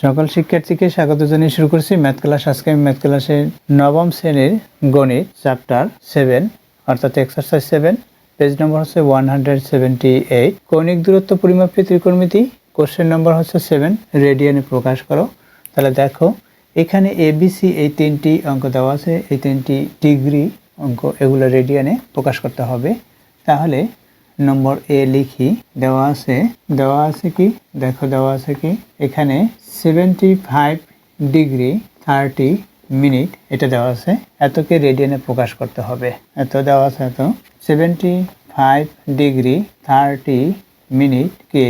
সকল শিক্ষার্থীকে স্বাগত জানিয়ে শুরু করছি ম্যাথ ক্লাস। আজকে আমি ম্যাথ ক্লাসের নবম শ্রেণীর গণিত চ্যাপ্টার 7 অর্থাৎ এক্সারসাইজ 7 পেজ নম্বর হচ্ছে 178। কৌণিক দূরত্ব পরিমাপে ত্রিকোণমিতি, কোশ্চেন নম্বর হচ্ছে 7, রেডিয়ানে প্রকাশ করো। তাহলে দেখো এখানে এবিসি এই তিনটি অঙ্ক দেওয়া আছে, এই তিনটি ডিগ্রি অঙ্ক, এগুলো রেডিয়ানে প্রকাশ করতে হবে। তাহলে নম্বর এ লিখি, দেওয়া আছে কি দেখো, দেওয়া আছে কি এখানে 75 ডিগ্রি 30 মিনিট এটা দেওয়া আছে, এতকে রেডিয়ানে প্রকাশ করতে হবে। এত দেওয়া আছে, এত 75 ডিগ্রি 30 মিনিটকে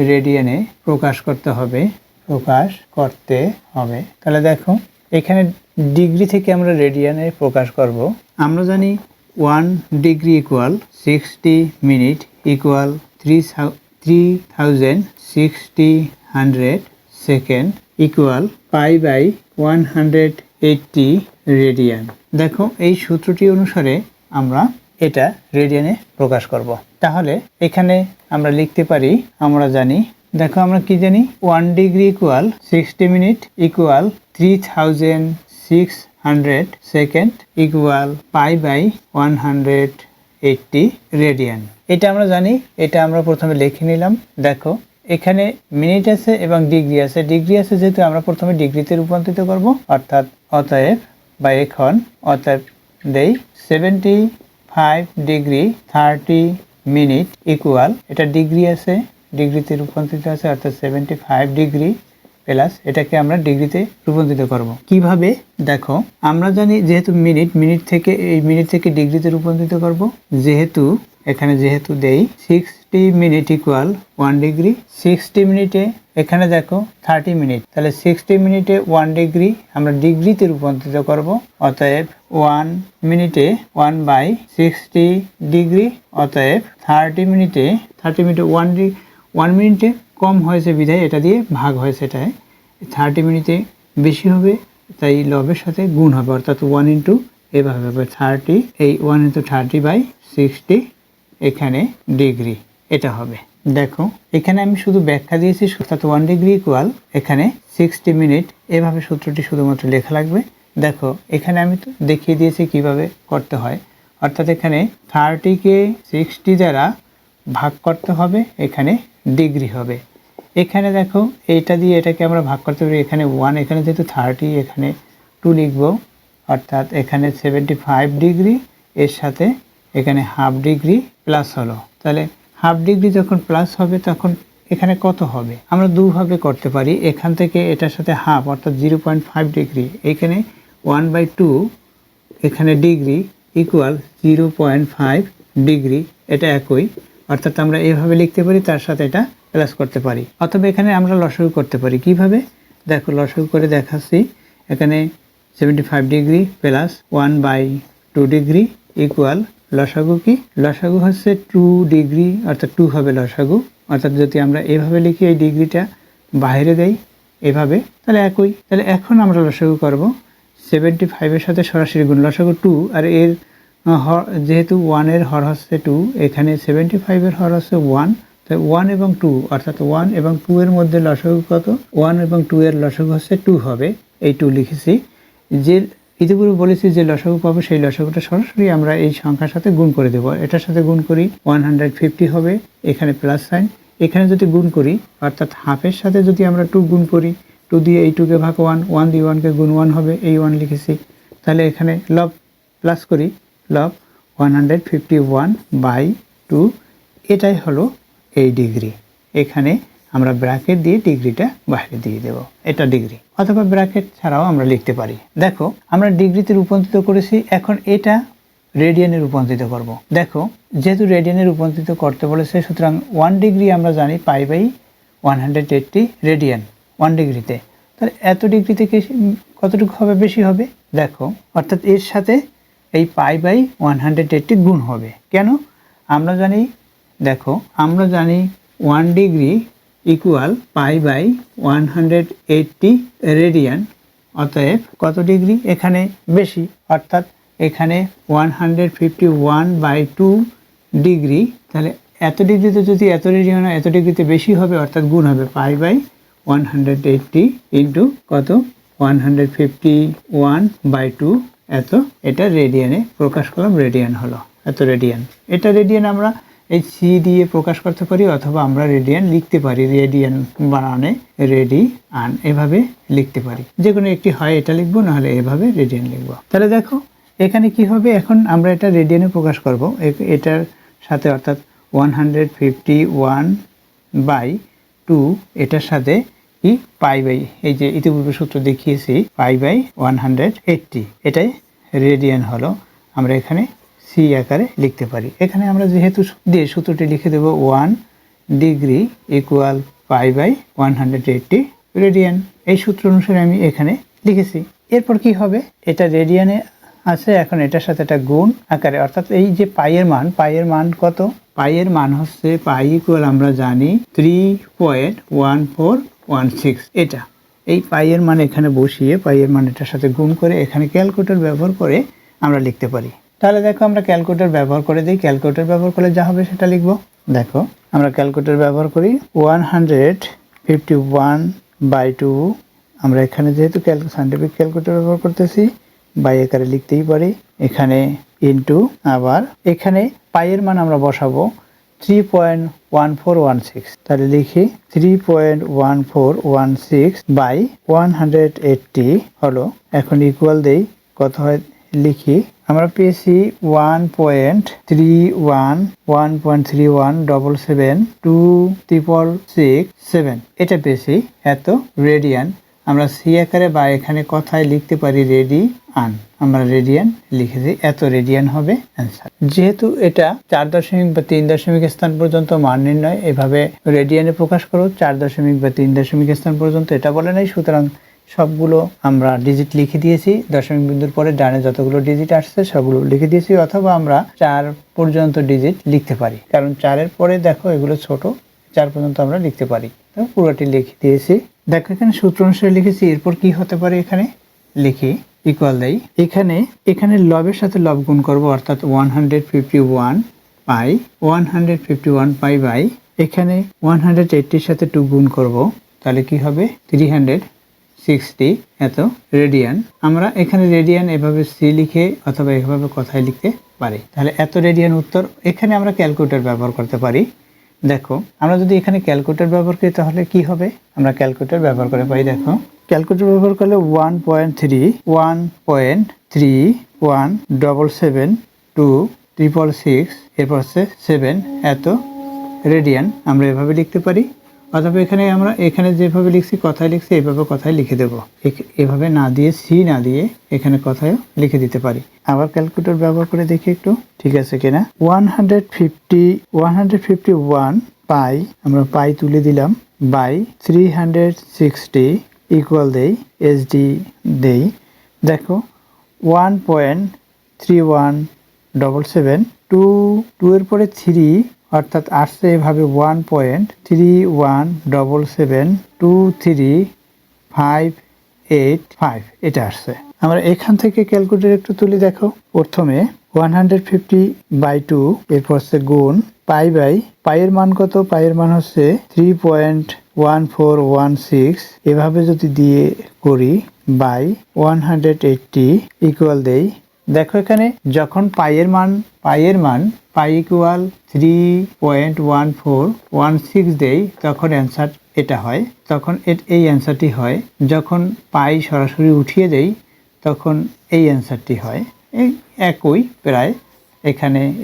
রেডিয়ানে প্রকাশ করতে হবে। তাহলে দেখো এখানে ডিগ্রি থেকে আমরা রেডিয়ানে প্রকাশ করব। আমরা জানি 1 degree equal 60 minute equal 3060 second equal pi by 180 radian. দেখো এই সূত্রটি অনুসারে আমরা এটা রেডিয়ানে প্রকাশ করব। তাহলে এখানে আমরা লিখতে পারি, আমরা জানি, দেখো আমরা কি জানি, 1 degree equal 60 minute equal 3600 second equal pi by 180 radian. এটা আমরা জানি, এটা আমরা প্রথমে লিখে নিলাম। দেখো এখানে মিনিট আছে এবং ডিগ্রি আছে, যেহেতু আমরা প্রথমে ডিগ্রিতে রূপান্তরিত করব, অর্থাৎ অতএব দেই 75 ডিগ্রি 30 মিনিট ইকুয়াল, এটা ডিগ্রি আছে, ডিগ্রিতে রূপান্তরিত আছে, অর্থাৎ 75 ডিগ্রি প্লাস এটাকে আমরা ডিগ্রিতে রূপান্তরিত করব। কিভাবে দেখো, আমরা জানি যেহেতু মিনিট থেকে ডিগ্রিতে রূপান্তরিত করব, যেহেতু দেই 60 মিনিট ইকুয়াল 1 ডিগ্রি, 60 মিনিটে এখানে দেখো 30 মিনিট, তাহলে 60 মিনিটে 1 ডিগ্রি আমরা ডিগ্রিতে রূপান্তরিত করব। অতএব 1 মিনিটে 1/60 ডিগ্রি, অতএব 30 মিনিটে 1 মিনিটে কম হয়েছে বিধায় এটা দিয়ে ভাগ হয়েছে, এটাই 30 মিনিটে বেশি হবে তাই লবের সাথে গুণ হবে, অর্থাৎ 1 ইন্টু এভাবে হবে 30, এই 1 ইন্টু 30/60 এখানে ডিগ্রি, এটা হবে। দেখো এখানে আমি শুধু ব্যাখ্যা দিয়েছি, অর্থাৎ 1 ডিগ্রি ইকুয়াল এখানে 60 মিনিট, এভাবে সূত্রটি শুধুমাত্র লেখা লাগবে। দেখো এখানে আমি তো দেখিয়ে দিয়েছি কিভাবে করতে হয়, অর্থাৎ এখানে 30কে 60 দ্বারা ভাগ করতে হবে, এখানে ডিগ্রি হবে। এখানে দেখো এইটা দিয়ে এটাকে আমরা ভাগ করতে পারি, এখানে 1, এখানে যেহেতু 30 এখানে 2 লিখব, অর্থাৎ এখানে 75 ডিগ্রি এর সাথে এখানে হাফ ডিগ্রি প্লাস হলো। তাহলে হাফ ডিগ্রি যখন প্লাস হবে তখন এখানে কত হবে, আমরা দুভাবে করতে পারি। এখান থেকে এটার সাথে হাফ, অর্থাৎ 0.5 ডিগ্রি, এখানে 1/2 এখানে ডিগ্রি ইকুয়াল 0.5 ডিগ্রি, এটা একই, অর্থাৎ আমরা এভাবে লিখতে পারি, তার সাথে এটা প্লাস করতে পারি। অথবা এখানে আমরা লসাগু করতে পারি। কিভাবে দেখো, লসাগু করে দেখাচ্ছি। এখানে 75 ডিগ্রি প্লাস 1/2 ডিগ্রি ইকুয়াল লসাগু কি, লসাগু হচ্ছে 2 ডিগ্রি, অর্থাৎ 2 হবে লসাগু, অর্থাৎ যদি আমরা এভাবে লিখি এই ডিগ্রিটা বাইরে দেই এভাবে, তাহলে একই। তাহলে এখন আমরা লসাগু করব 75 এর সাথে সরাসরি গুণ, লসাগু 2, আর এর যেহেতু 1 এর হর হচ্ছে 2, এখানে 75 এর হর হচ্ছে 1, তাই 1 এবং 2, অর্থাৎ 1 এবং 2 এর মধ্যে লসাগু কত, 1 এবং 2 এর লসাগু হচ্ছে 2 হবে, এই 2 লিখেছি। যে ইতিপূর্বে বলেছি যে লসাগু পাবো, সেই লসাগুটা সরাসরি আমরা এই সংখ্যার সাথে গুণ করে দেব। এটার সাথে গুণ করি 150 হবে, এখানে প্লাস সাইন, এখানে যদি গুণ করি, অর্থাৎ হাফের সাথে যদি আমরা 2 গুণ করি, 2 দিয়ে এই 2কে ভাগ 1 দিয়ে 1কে গুণ 1 হবে, এই 1 লিখেছি। তাহলে এখানে লব প্লাস করি, লব 151/2, এটাই হলো এই ডিগ্রি। এখানে আমরা ব্র্যাকেট দিয়ে ডিগ্রিটা বাইরে দিয়ে দেব, এটা ডিগ্রি, অথবা ব্র্যাকেট ছাড়াও আমরা লিখতে পারি। দেখো আমরা ডিগ্রিতে রূপান্তরিত করেছি, এখন এটা রেডিয়ানে রূপান্তরিত করব। দেখো যেহেতু রেডিয়ানে রূপান্তরিত করতে বলেছে, সুতরাং 1 ডিগ্রি আমরা জানি পাই বাই 180 রেডিয়ান 1 ডিগ্রিতে, তাহলে এত ডিগ্রি থেকে কতটুকু হবে, বেশি হবে। দেখো অর্থাৎ এর সাথে এই পাই বাই 180 গুণ হবে। কেন, আমরা জানি, দেখো আমরা জানি 1 degree equal pi by 180 radian, অতএব কত ডিগ্রি এখানে বেশি, অর্থাৎ এখানে 151/2 ডিগ্রি। তাহলে এত ডিগ্রিতে যদি এত রেডিয়ান, এত ডিগ্রিতে বেশি হবে, অর্থাৎ গুণ হবে পাই বাই 180 ইন্টু কত 151/2 এত, এটা রেডিয়ানে প্রকাশ করলাম, রেডিয়ান হলো এত রেডিয়ান। এটা রেডিয়ান আমরা এই সি দিয়ে প্রকাশ করতে পারি, অথবা আমরা রেডিয়ান লিখতে পারি, রেডিয়ান বানানে রেডি আন এভাবে লিখতে পারি। যে কোনো একটি হয় এটা লিখবো, নাহলে এভাবে রেডিয়ান লিখবো। তাহলে দেখো এখানে কি হবে, এখন আমরা এটা রেডিয়ানে প্রকাশ করব এটার সাথে, অর্থাৎ 151/2 এটার সাথে কি পাই বাই, এই যে ইতিপূর্বে সূত্র দেখিয়েছি π/180, এটাই রেডিয়ান হলো। আমরা এখানে সি আকারে লিখতে পারি। এখানে আমরা যেহেতু দিয়ে সূত্রটি লিখে দেব 1 ডিগ্রি ইকুয়াল π/180 রেডিয়ান। এই সূত্র অনুসারে আমি এখানে লিখেছি। এরপর কি হবে, এটা রেডিয়ানে আছে, এখন এটার সাথে একটা গুণ আকারে, অর্থাৎ এই যে পাইয়ের মান কত, পাইয়ের মান হচ্ছে পাই ইকুয়াল আমরা জানি 3.1416। এটা এই পাইয়ের মান এখানে বসিয়ে পাইয়ের মান এটার সাথে গুণ করে এখানে ক্যালকুলেটর ব্যবহার করে আমরা লিখতে পারি। তাহলে দেখো আমরা ক্যালকুলেটর ব্যবহার করে দিই, ক্যালকুলেটর ব্যবহার করলে যা হবে সেটা লিখবো। দেখো আমরা ক্যালকুলেটর ব্যবহার করি 151/2, আমরা এখানে যেহেতু সায়েন্টিফিক ক্যালকুলেটর ব্যবহার করতেছি বাই আকারে লিখতেই পারি, এখানে ইনটু, আবার এখানে পাইয়ের মান আমরা বসাবো 3.1416, তাহলে লিখি 3.1416/180 হলো। এখন ইকুয়াল দেই, কত হয় লিখি, আমরা পেয়েছি 1.31 এটা পেয়েছি এত রেডিয়ান। আমরা সি আকারে বা এখানে কথায় লিখতে পারি রেডি আন, আমরা রেডিয়ান লিখেছি, এত রেডিয়ান হবে অ্যান্সার। যেহেতু এটা 4 দশমিক বা 3 দশমিক স্থান পর্যন্ত মান নির্ণয়, এভাবে রেডিয়ানে প্রকাশ করো 4 দশমিক বা 3 দশমিক স্থান পর্যন্ত এটা বলে নাই, সুতরাং সবগুলো আমরা ডিজিট লিখে দিয়েছি, দশমিক বিন্দুর পরে ডানে যতগুলো ডিজিট আসছে সবগুলো লিখে দিয়েছি, অথবা আমরা 4 পর্যন্ত ডিজিট লিখতে পারি, কারণ 4-এর পরে দেখো এগুলো ছোট, 4 পর্যন্ত আমরা লিখতে পারি, তো পুরোটি লিখে দিয়েছি। দেখো এখানে সূত্র অনুসারে লিখেছি। এরপর কি হতে পারে, এখানে লিখি ইকুয়াল দেই, এখানে লবের সাথে লব গুণ করব, অর্থাৎ 151 পাই বাই এখানে 180-র সাথে 2 গুণ করব, তাহলে কি হবে 360 এত রেডিয়ান। আমরা এখানে রেডিয়ান এভাবে সি লিখে অথবা এভাবে কথায় লিখতে পারি, তাহলে এত রেডিয়ান উত্তর। এখানে আমরা ক্যালকুলেটর ব্যবহার করতে পারি। দেখো আমরা যদি এখানে ক্যালকুলেটর ব্যবহার করি তাহলে কি হবে, আমরা ক্যালকুলেটর ব্যবহার করে পাই। দেখো ক্যালকুলেটর ব্যবহার করলে 1.3177266 এরপর হচ্ছে 7 এত রেডিয়ান, আমরা এভাবে লিখতে পারি। অথবা এখানে যেভাবে লিখছি কথায় লিখছি, এইভাবে কথায় লিখে দেবো, এভাবে না দিয়ে সি না দিয়ে এখানে কথায় লিখে দিতে পারি। আবার ক্যালকুলেটর ব্যবহার করে দেখি একটু ঠিক আছে কিনা। 151 পাই, আমরা পাই তুলে দিলাম, বাই 360 ইকুয়াল দেই, এসডি দেই। দেখো 1.3177 2 এর পরে 3, অর্থাৎ আসছে এভাবে 1.3123585 এটা আসছে। আমরা এখান থেকে ক্যালকুলেটর একটু তুলি। দেখো প্রথমে 150/2 এরপর হচ্ছে গুণ পাই বাই, পাইয়ের মান কত, পাইয়ের মান হচ্ছে 3.1416, এভাবে যদি দিয়ে করি বাই 180 ইকুয়াল দেই। দেখো এখানে যখন পাইয়ের মান পাই ইকুয়াল 3.1416 দেই, তখন অ্যান্সার এটা হয়, তখন এই অ্যান্সারটি হয়। যখন পাই সরাসরি উঠিয়ে দেই তখন এই অ্যান্সারটি হয়। এই একই প্রায়,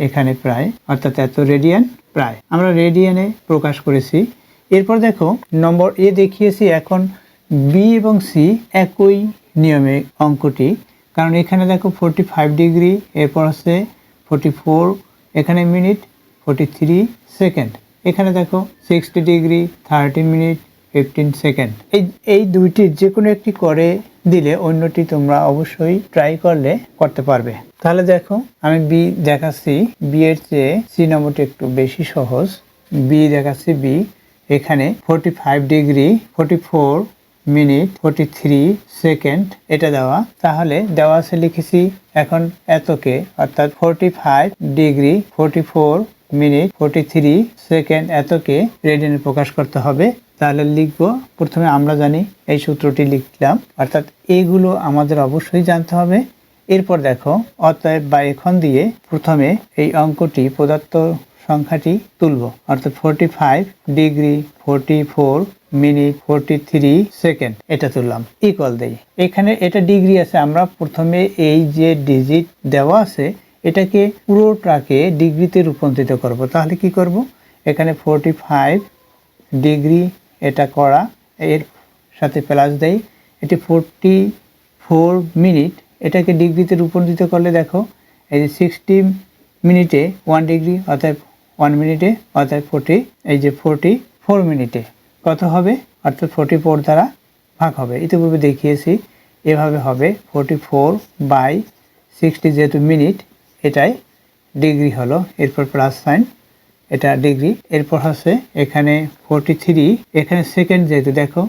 এখানে প্রায়, অর্থাৎ এত রেডিয়ান প্রায়, আমরা রেডিয়ানে প্রকাশ করেছি। এরপর দেখো নম্বর এ দেখিয়েছি। এখন বি এবং সি একই নিয়মে অঙ্কটি, কারণ এখানে দেখো 45 ডিগ্রি, এরপর হচ্ছে 44, এখানে মিনিট 43 সেকেন্ড, এখানে দেখো 60 ডিগ্রি 30 মিনিট 15 সেকেন্ড। এই দুইটির যে কোনো একটি করে দিলে অন্যটি তোমরা অবশ্যই ট্রাই করলে করতে পারবে। তাহলে দেখো আমি বি দেখাচ্ছি, বি এর চেয়ে সি নম্বরটি একটু বেশি সহজ। বি দেখাচ্ছি, বি এখানে 45 ডিগ্রি 44 মিনিট 43 সেকেন্ড এটা দেওয়া, তাহলে দেওয়া আছে লিখেছি এখন এতকে, অর্থাৎ 45 ডিগ্রি 44 মিনিট 43 সেকেন্ড এতকে রেডিয়ানে প্রকাশ করতে হবে তাহলে লিখব, প্রথমে আমরা জানি এই সূত্রটি লিখলাম, অর্থাৎ এগুলো আমাদের অবশ্যই জানতে হবে। এরপর দেখো অতএব বা এখন দিয়ে প্রথমে এই অঙ্কটি প্রদত্ত সংখ্যাটি তুলব, অর্থাৎ 45 ডিগ্রি 44 মিনিট 43 সেকেন্ড এটা তুললাম, ইকুয়াল দেই। এখানে এটা ডিগ্রি আছে, আমরা প্রথমে এই যে ডিজিট দেওয়া আছে এটাকে পুরোটাকে ডিগ্রিতে রূপান্তরিত করব। তাহলে কি করব, এখানে 45 ডিগ্রি এটা করা, এর সাথে প্লাস দেই, এটি 44 মিনিট, এটাকে ডিগ্রিতে রূপান্তরিত করলে দেখো এই যে 60 মিনিটে 1 ডিগ্রি, অর্থাৎ 1 মিনিটে, অর্থাৎ 40, এই যে 44 মিনিটে কত হবে, অর্থাৎ 44 দ্বারা ভাগ হবে। ইতিপূর্বে দেখিয়েছি এভাবে হবে 44/60, যেহেতু মিনিট এটাই ডিগ্রি হলো, এরপর প্লাস সাইন, এটা ডিগ্রি। এরপর হচ্ছে এখানে 43, এখানে সেকেন্ড, যেহেতু দেখো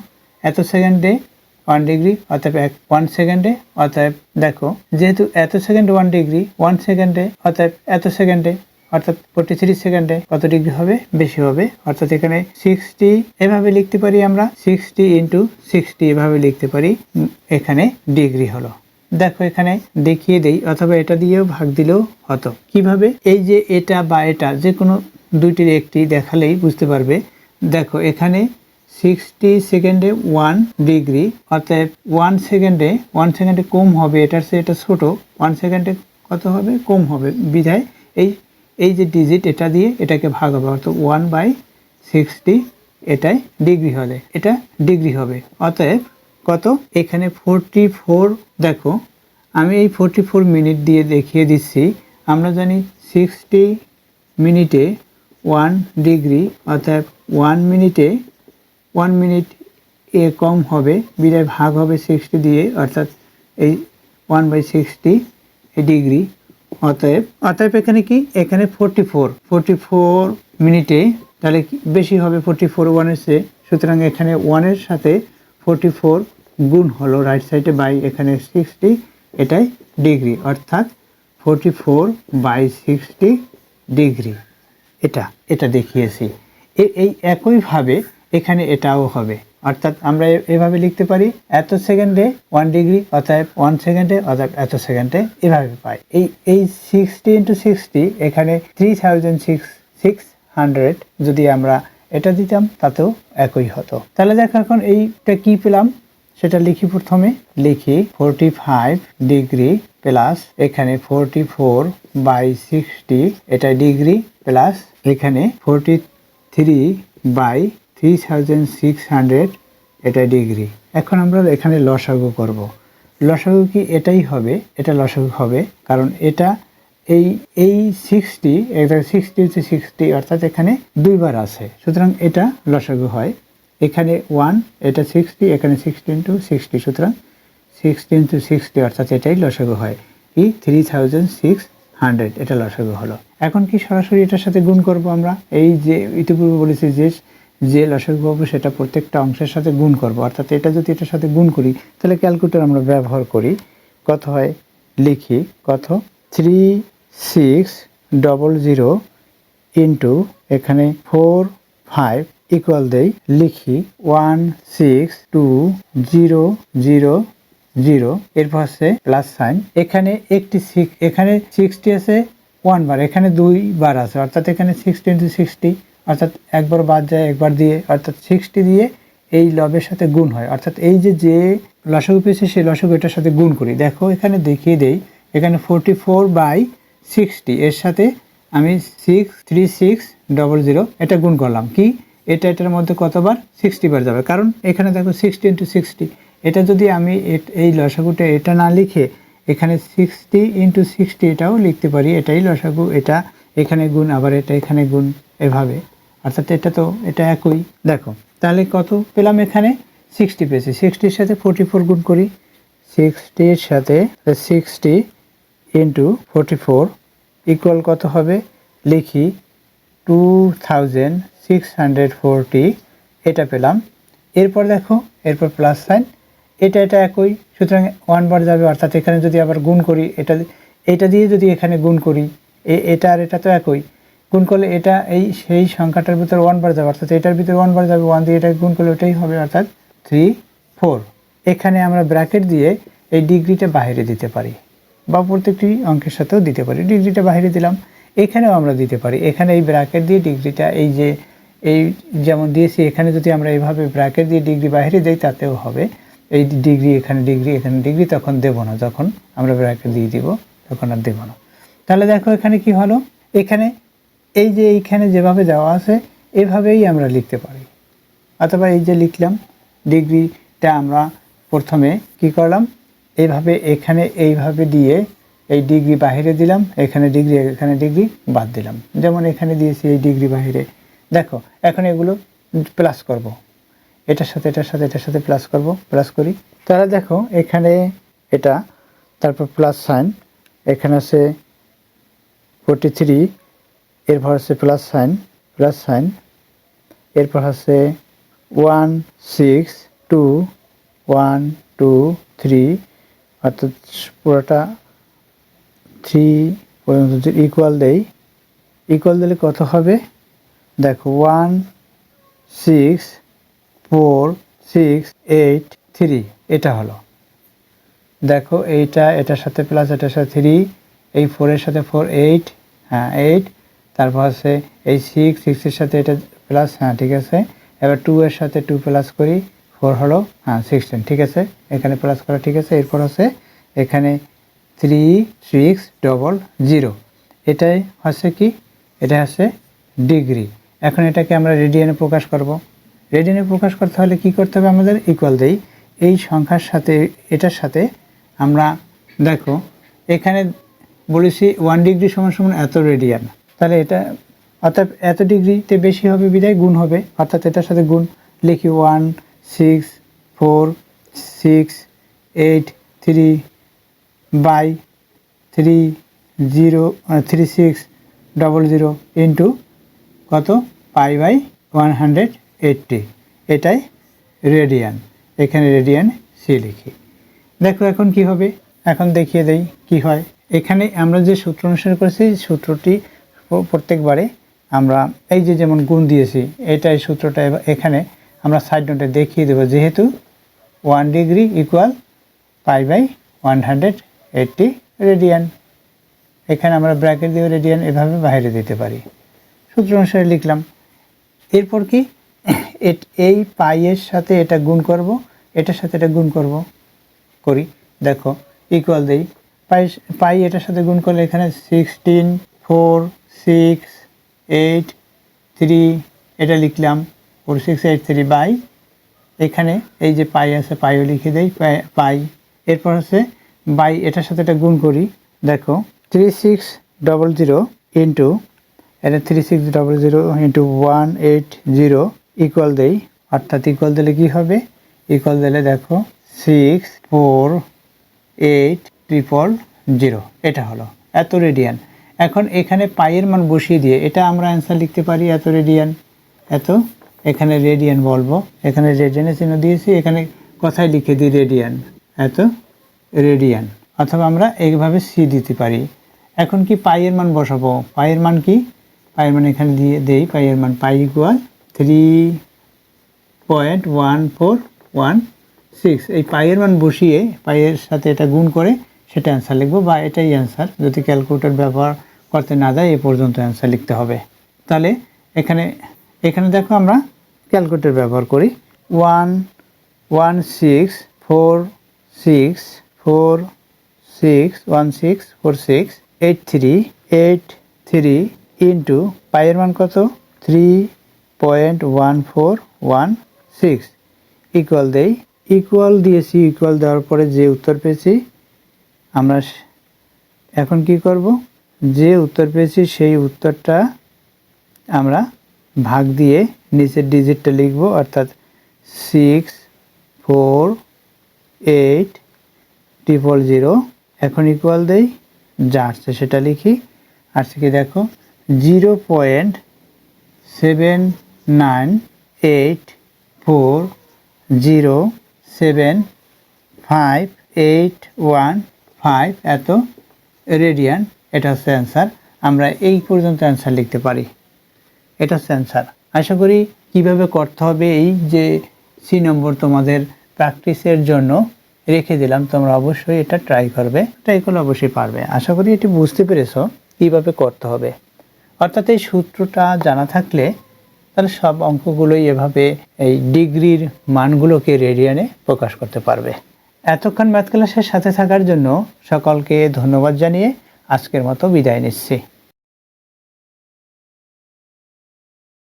এত সেকেন্ডে 1 ডিগ্রি, অর্থাৎ 1 সেকেন্ডে, অর্থাৎ দেখো যেহেতু এত সেকেন্ডে 1 ডিগ্রি, 1 সেকেন্ডে, অর্থাৎ এত সেকেন্ডে, অর্থাৎ 43 সেকেন্ডে কত ডিগ্রি হবে, বেশি হবে, অর্থাৎ এখানে 60 এভাবে লিখতে পারি আমরা, 60 × 60 এভাবে লিখতে পারি, এখানে ডিগ্রি হলো। দেখো এখানে দেখিয়ে দেই, অথবা এটা দিয়েও ভাগ দিলেও হতো। কিভাবে, এই যে এটা বা এটা যে কোনো দুইটির একটি দেখালেই বুঝতে পারবে। দেখো এখানে 60 সেকেন্ডে 1 ডিগ্রি, অর্থাৎ 1 সেকেন্ডে কম হবে, এটার চেয়ে এটা ছোট, 1 সেকেন্ডে কত হবে, কম হবে, বিধায় এই যে ডিজিট এটা দিয়ে এটাকে ভাগ হবে, অর্থাৎ 1/60 এটাই ডিগ্রি হলে এটা ডিগ্রি হবে। অতএব কত, এখানে 44, দেখো আমি এই 44 মিনিট দিয়ে দেখিয়ে দিচ্ছি। আমরা জানি 60 মিনিটে 1 ডিগ্রি, অর্থাৎ 1 মিনিট এ কম হবে, বিদায় ভাগ হবে 60 দিয়ে, অর্থাৎ এই 1/60 ডিগ্রি। অতএব এখানে কি, এখানে 44 মিনিটে, তাহলে বেশি হবে 44 1-এর চেয়ে, সুতরাং এখানে 1-এর সাথে 44 গুণ হলো রাইট সাইডে বাই এখানে 60, এটাই ডিগ্রি, অর্থাৎ 44/60 ডিগ্রি। এটা দেখিয়েছি। এই একইভাবে এখানে এটাও হবে, অর্থাৎ আমরা এভাবে লিখতে পারি, এত সেকেন্ডে 1 ডিগ্রি, অর্থাৎ 1 সেকেন্ডে, অর্থাৎ এত সেকেন্ডে, এভাবে পাই। এই 60 × 60 এখানে 3600 যদি আমরা এটা দিতাম তাতেও একই হতো। তাহলে দেখো এখন এইটা কি পেলাম সেটা লিখি, প্রথমে লিখি 45 ডিগ্রি প্লাস এখানে 44/60 এটা ডিগ্রি, প্লাস এখানে 43/3600 এটা ডিগ্রি। এখন আমরা এখানে লসাগু করব। লসাগু কি এটাই হবে, এটা লসাগু হবে, কারণ এটা এই 60 × 60 অর্থাৎ এখানে দুইবার আছে, সুতরাং এটা লসাগু হয়। এখানে 1, এটা 60, এখানে 60 × 60, সুতরাং 60 × 60 অর্থাৎ এটাই লসাগু হয়, কি 3600 এটা লসাগু হলো। এখন কি সরাসরি এটার সাথে গুণ করব আমরা, এই যে ইতিপূর্বে বলেছি যে লসাগু পাবো সেটা প্রত্যেকটা অংশের সাথে গুণ করব, অর্থাৎ এটা যদি এটার সাথে গুণ করি তাহলে ক্যালকুলেটর আমরা ব্যবহার করি, কত হয় লিখি, কত 3600 ইন্টু এখানে 45 ইকুয়াল দেই, লিখি 16200, এরপর আছে প্লাস সাইন, এখানে এখানে 60 আছে 1 বার, এখানে 2 বার আছে, অর্থাৎ এখানে 60 × 60, অর্থাৎ একবার বাদ যায় একবার দিয়ে, অর্থাৎ 60 দিয়ে এই লবের সাথে গুণ হয়, অর্থাৎ এই যে লসাগু পেয়েছে সেই লসাগু এটার সাথে গুণ করি। দেখো এখানে দেখিয়ে দেই, এখানে 44/60 এর সাথে আমি 3600 এটা গুণ করলাম, কি এটার মধ্যে কতবার 60 বার যাবে, কারণ এখানে দেখো 60 × 60, এটা যদি আমি এই লসাগুটা এটা না লিখে এখানে 60 × 60 এটাও লিখতে পারি, এটাই লসাগু, এটা এখানে গুণ, আবার এটা এখানে গুণ, এভাবে, অর্থাৎ এটা একই। দেখো তাহলে কত পেলাম, এখানে 60 পেয়েছি, 60-র সাথে 44 গুণ করি, 60-র সাথে 60 × 44 ইকুয়াল কত হবে, লিখি 2640, এটা পেলাম। এরপর দেখো, এরপর প্লাস সাইন, এটা একই, সুতরাং 1 বার যাবে, অর্থাৎ এখানে যদি আবার গুণ করি, এটা দিয়ে যদি এখানে গুণ করি, এটা আর এটা তো একই, গুণ করলে এটা এই সেই সংখ্যাটার ভিতরে 1 বার যাবে, অর্থাৎ এটার ভিতরে 1 বার যাবে, 1 দিয়ে এটাকে গুণ করলে ওটাই হবে, অর্থাৎ 3 4। এখানে আমরা ব্র্যাকেট দিয়ে এই ডিগ্রিটা বাইরে দিতে পারি বা প্রত্যেকটি অঙ্কের সাথেও দিতে পারি। ডিগ্রিটা বাইরে দিলাম, এখানেও আমরা দিতে পারি। এখানে এই ব্র্যাকেট দিয়ে ডিগ্রিটা এই যে এই যেমন দিয়েছি, এখানে যদি আমরা এইভাবে ব্র্যাকেট দিয়ে ডিগ্রি বাইরে দিই তাতেও হবে। এই ডিগ্রি এখানে ডিগ্রি তখন দেব না, যখন আমরা ব্র্যাকেট দিয়ে দিব তখন আর দেব না। তাহলে দেখো এখানে কি হলো, এখানে এই যে এইখানে যেভাবে দেওয়া আছে এভাবেই আমরা লিখতে পারি। অথবা এই যে লিখলাম ডিগ্রিটা আমরা প্রথমে কি করলাম, এইভাবে এখানে এইভাবে দিয়ে এই ডিগ্রি বাহিরে দিলাম, এখানে ডিগ্রি বাদ দিলাম। যেমন এখানে দিয়েছি এই ডিগ্রি বাহিরে। দেখো এখন এগুলো প্লাস করব, এটার সাথে প্লাস করব, প্লাস করি। তাহলে দেখো এখানে এটা, তারপর প্লাস সাইন, এখানে আছে 43, এরপর আছে প্লাস সাইন, এরপর আছে 1 6 2 1 2 3, অর্থাৎ পুরোটা 3 পর্যন্ত ইকুয়াল দিলে কত হবে দেখো 1 6 4 6 8 3, এটা হলো। দেখো এটার সাথে প্লাস, এটার সাথে 3, এই 4 এর সাথে 4 8, হ্যাঁ 8, তারপর আছে এই 6 এর সাথে এটা প্লাস, হ্যাঁ ঠিক আছে। এবার 2 এর সাথে 2 প্লাস করি, 4 হলো, হ্যাঁ 16, ঠিক আছে। এখানে প্লাস করা ঠিক আছে। এরপর আছে এখানে 3 6 0, এটাই হচ্ছে কি, এটা হচ্ছে ডিগ্রি। এখন এটাকে আমরা রেডিয়ানে প্রকাশ করব। রেডিয়ানে প্রকাশ করতে হলে কি করতে হবে, আমাদের ইকুয়াল দেই এই সংখ্যার সাথে এটার সাথে। আমরা দেখো এখানে বলেছি 1 ডিগ্রি সমান সমান এত রেডিয়ান, তাহলে এটা অর্থাৎ এত ডিগ্রিতে বেশি হবে বিধায় গুণ হবে, অর্থাৎ এটার সাথে গুণ লিখি 1 6 4 6 8 3 বাই 3 0 36 00 ইন্টু কত পাই বাই 180, এটাই রেডিয়ান। এখানে রেডিয়ান সি লিখি। দেখো এখন কি হবে, এখন দেখিয়ে দেই কি হয়। এখানে আমরা যে সূত্র অনুসারে করেছি সূত্রটি প্রত্যেকবারে আমরা এই যে যেমন গুণ দিয়েছি এটাই সূত্রটা এখানে আমরা সাইড নোটে দেখিয়ে দেবো, যেহেতু 1 degree equal pi by 180 radian. এখানে আমরা ব্র্যাকেট দিয়ে রেডিয়ান এভাবে বাইরে দিতে পারি, সূত্র অনুসারে লিখলাম। এরপর কি এই পাইয়ের সাথে এটা গুণ করব, এটার সাথে এটা গুণ করি। দেখো ইকুয়াল দেই, পাই এটার সাথে গুণ করলে এখানে 16 4 6 8 3, এটা লিখলাম 4 6 8 3 বাই, এখানে এই যে পাই আছে পাইও লিখে দেই পাই। এরপর হচ্ছে বাই এটার সাথে এটা গুণ করি। দেখো 3600 ইন্টু এটা 3600 ইন্টু 180 ইকুয়াল দেই, অর্থাৎ ইকুয়াল দিলে কি হবে, ইকুয়াল দিলে দেখো 6 4 8 000, এটা হলো এত রেডিয়ান। এখন এখানে পাইয়ের মান বসিয়ে দিয়ে এটা আমরা অ্যান্সার লিখতে পারি এত রেডিয়ান। এত এখানে রেডিয়ান বলবো, এখানে রেডিয়ানের চিহ্ন দিয়েছি, এখানে কথায় লিখে দিই রেডিয়ান, এত রেডিয়ান। অথবা আমরা এইভাবে সি দিতে পারি। এখন কি পাইয়ের মান বসাবো, পাইয়ের মান কি, পাইয়ের মান এখানে দিয়ে দেই, পাইয়ের মান পাই ইকুয়াল 3.1416। এই পাইয়ের মান বসিয়ে পাইয়ের সাথে এটা গুণ করে সেটা অ্যান্সার লিখবো, বা এটাই অ্যান্সার। যদি ক্যালকুলেটর ব্যবহার করতে না যায় এ পর্যন্ত অ্যান্সার লিখতে হবে। তাহলে এখানে দেখো আমরা ক্যালকুলেটর ব্যবহার করি। 11646 ইন্টু পাইয়ের মান কত 3.1416 ইকুয়াল দেই, ইকুয়াল দিয়েছি। ইকুয়াল দেওয়ার পরে যে উত্তর পেয়েছি আমরা এখন কি করব, যে উত্তর পেয়েছি সেই উত্তরটা আমরা ভাগ দিয়ে নিচের ডিজিটটা লিখব, অর্থাৎ 64800। এখন ইকুয়াল দেই, যা আসছে সেটা লিখি। আসছে কি দেখো 0.7984075815 এত রেডিয়ান, এটা হচ্ছে অ্যান্সার। আমরা এই পর্যন্ত অ্যান্সার লিখতে পারি। এটা হচ্ছে অ্যান্সার। আশা করি কিভাবে করতে হবে এই যে সি নম্বর তোমাদের প্র্যাকটিসের জন্য রেখে দিলাম, তোমরা অবশ্যই এটা ট্রাই করবে, ট্রাই করলে অবশ্যই পারবে। আশা করি এটি বুঝতে পেরেছো কীভাবে করতে হবে। অর্থাৎ এই সূত্রটা জানা থাকলে তাহলে সব অঙ্কগুলোই এভাবে এই ডিগ্রির মানগুলোকে রেডিয়ানে প্রকাশ করতে পারবে। এতক্ষণ ম্যাথ ক্লাসের সাথে থাকার জন্য সকলকে ধন্যবাদ জানিয়ে আজকের মতো বিদায় নিচ্ছি।